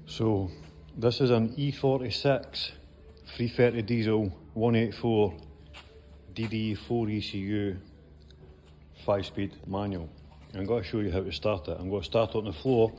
So this is an E46 330 diesel 184 DD4 ECU 5-speed manual. I'm going to show you how to start it. I'm going to start it on the floor.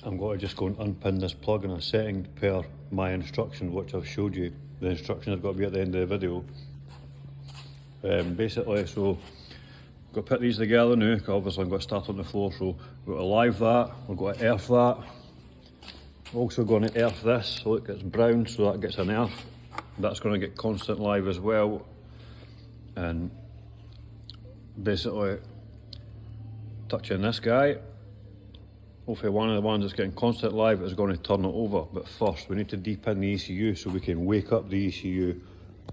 I'm going to just go and unpin this plug in a setting per my instruction, which I've showed you. The instructions have got to be at the end of the video. Basically, so I'm going to put these together now, because obviously I'm going to start on the floor. So we're going to live that, we're going to earth that. Also going to earth this, so it gets brown, so that gets an earth. That's going to get constant live as well. And basically touching this guy, hopefully one of the ones that's getting constant live is going to turn it over. But first we need to deepin the ECU so we can wake up the ECU,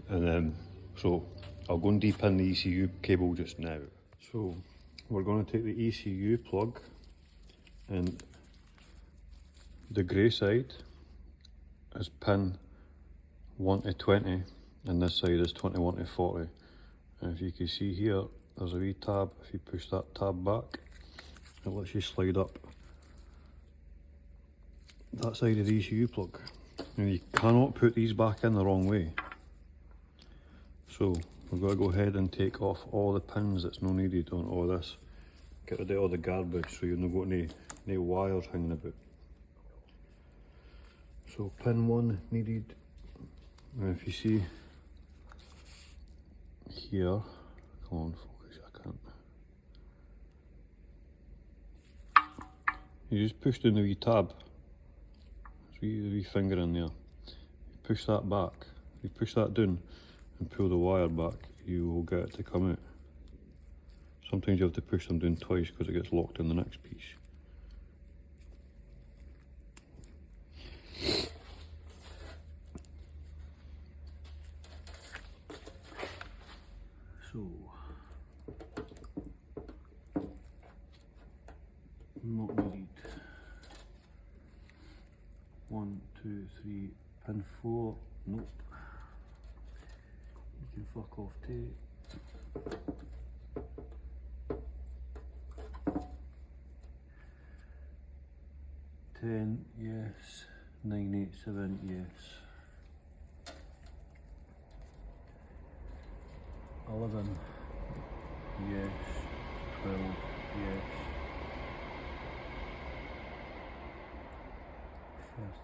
and then so I'll go and deepin the ECU cable just now. So we're going to take the ECU plug, and the grey side is pin 1 to 20 and this side is 21 to 40. And if you can see here, there's a wee tab. If you push that tab back, it lets you slide up that side of the ECU plug. And you cannot put these back in the wrong way. So we're going to go ahead and take off all the pins that's not needed on all this. Get rid of all the garbage so you're not got any wires hanging about. So pin 1 needed, and if you see here, come on focus, I can't. You just push down the wee tab, there's the wee finger in there. You push that back, you push that down and pull the wire back, you will get it to come out. Sometimes you have to push them down twice because it gets locked in the next piece. So, not needed. 1, 2, 3, pin 4, nope. You can fuck off tape. 10, yes. 987, yes. 11, yes. 12, yes.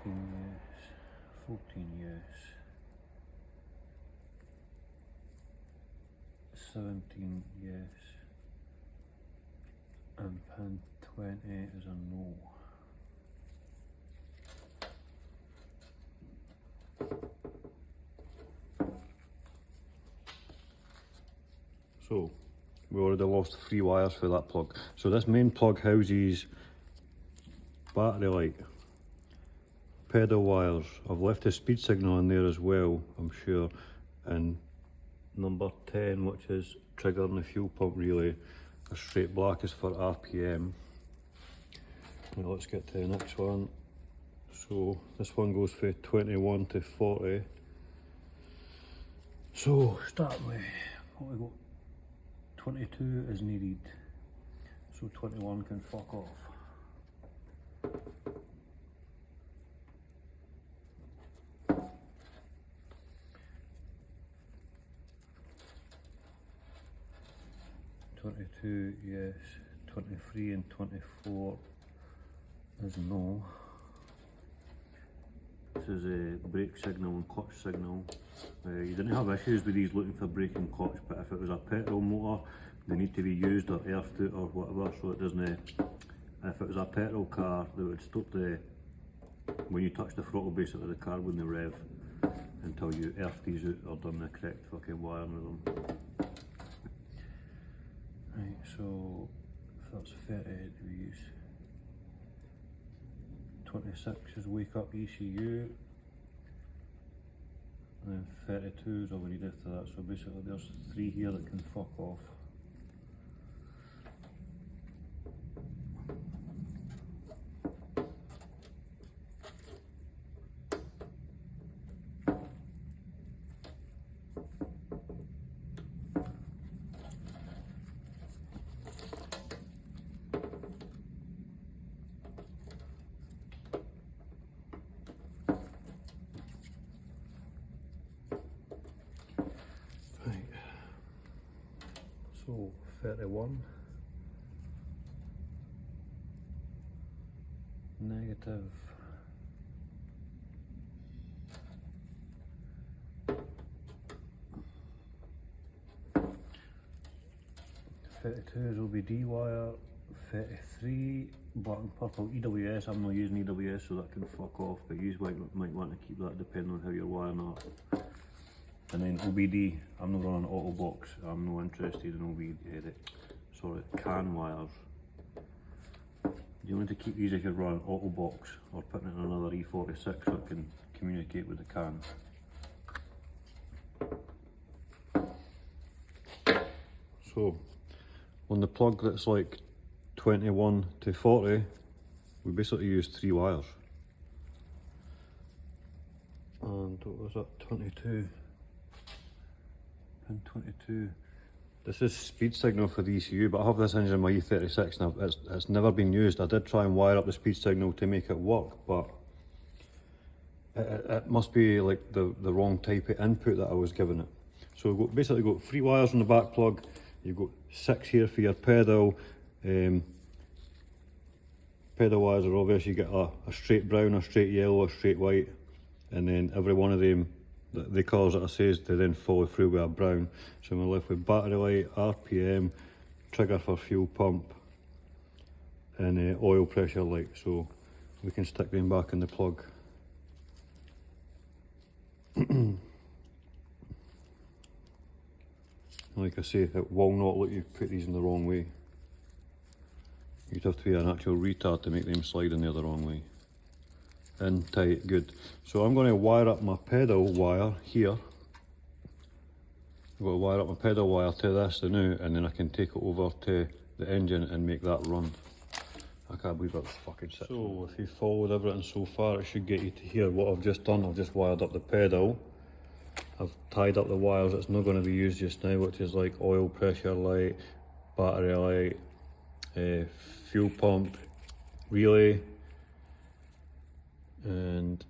13, yes. 14, yes. 17, yes. And pin 20 is a no. So we already lost 3 wires for that plug. So this main plug houses battery light, pedal wires. I've left the speed signal in there as well, I'm sure. And number 10, which is triggering the fuel pump relay. A straight black is for RPM. Now let's get to the next one. So this one goes from 21 to 40. So start with what we got. 22 is needed, so 21 can fuck off. Yes, 23 and 24 is no. This is a brake signal and clutch signal. You didn't have issues with these looking for brake and clutch, but if it was a petrol motor, they need to be used or earthed out or whatever, so it doesn't. If it was a petrol car, they would stop the, when you touch the throttle basically the car wouldn't rev until you earth these out or done the correct fucking wiring with them. Right, so if that's 30 degrees, 26 is wake up ECU, and then 32 is all we need after that. So basically there's 3 here that can fuck off. 31, negative 32 is OBD wire, 33 black and purple EWS. I'm not using EWS, so that can fuck off, but you might want to keep that depending on how you're wiring that. And then OBD, I'm not running auto box. I'm not interested in OBD, CAN wires. You want to keep these if you're running auto box or putting it in another E46 so it can communicate with the CAN. So on the plug that's like 21 to 40, we basically use 3 wires. And what was that, 22? Pin 22. This is speed signal for the ECU, but I have this engine in my E36 and it's never been used. I did try and wire up the speed signal to make it work, but it must be like the wrong type of input that I was giving it. So we've basically got 3 wires on the back plug. You've got 6 here for your pedal. Pedal wires are obvious. You get a straight brown, a straight yellow, a straight white, and then every one of them, the colours that I says, they then follow through with a brown. So we're left with battery light, RPM, trigger for fuel pump, and oil pressure light. So we can stick them back in the plug. Like I say, it will not let you put these in the wrong way. You'd have to be an actual retard to make them slide in there the wrong way. In, tight, good. So I'm going to wire up my pedal wire here. I've got to wire up my pedal wire to this now, and then I can take it over to the engine and make that run. I can't believe that's fucking sick. So if you followed everything so far, it should get you to here. What I've just done, I've just wired up the pedal. I've tied up the wires that's not going to be used just now, which is like oil pressure light, battery light, fuel pump, relay, and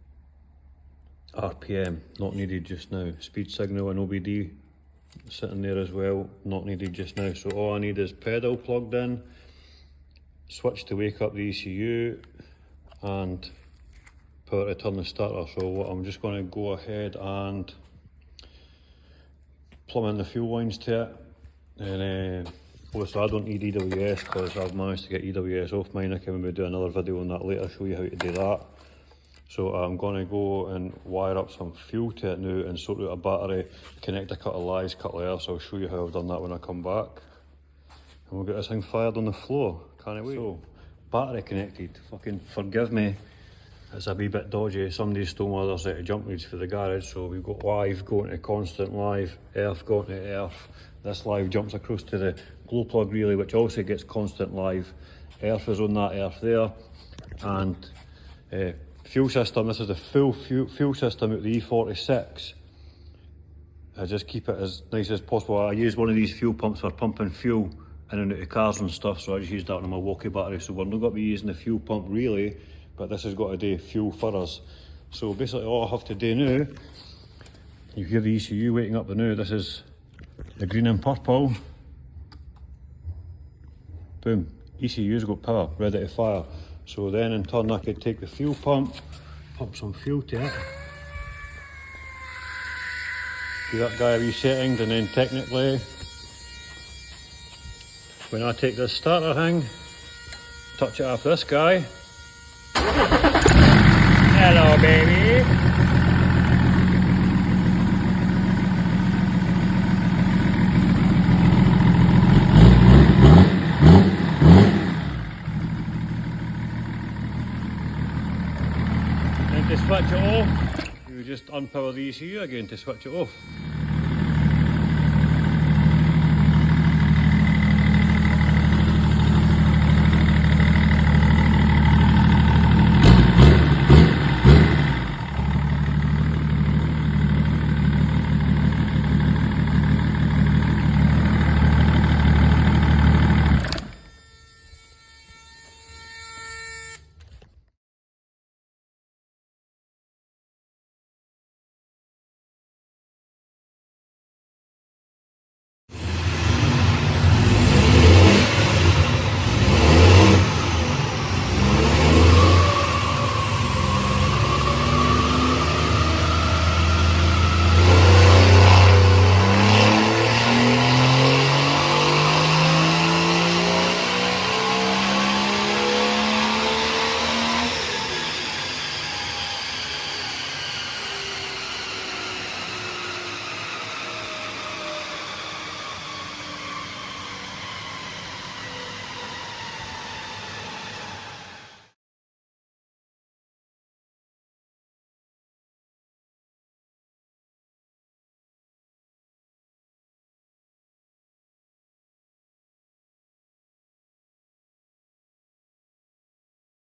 RPM, not needed just now. Speed signal and OBD sitting there as well, not needed just now. So all I need is pedal plugged in, switch to wake up the ECU, and power to turn the starter. So I'm just going to go ahead and plumb in the fuel lines to it, and obviously I don't need EWS because I've managed to get EWS off mine. I can maybe do another video on that later, show you how to do that. So I'm going to go and wire up some fuel to it now and sort out a battery, connect a couple of lies, couple of airs. I'll show you how I've done that when I come back. And we'll get this thing fired on the floor, can't wait. So, battery connected, fucking forgive me. It's a wee bit dodgy. Somebody stole my other set of jump leads for the garage, so we've got live going to constant live, earth going to earth. This live jumps across to the glow plug relay, which also gets constant live. Earth is on that earth there, and fuel system. This is the full fuel system at the E46. I just keep it as nice as possible. I use one of these fuel pumps for pumping fuel in and out of cars and stuff, so I just use that on my walkie battery. So we're not going to be using the fuel pump relay, but this has got to do fuel for us. So basically all I have to do now, you hear the ECU waking up the now, this is the green and purple. Boom, ECU's got power, ready to fire. So then in turn I could take the fuel pump, pump some fuel to it. Do that guy resetting, and then technically, when I take this starter thing, touch it off this guy. Hello, baby. And to switch it off, you just unpower the ECU again to switch it off.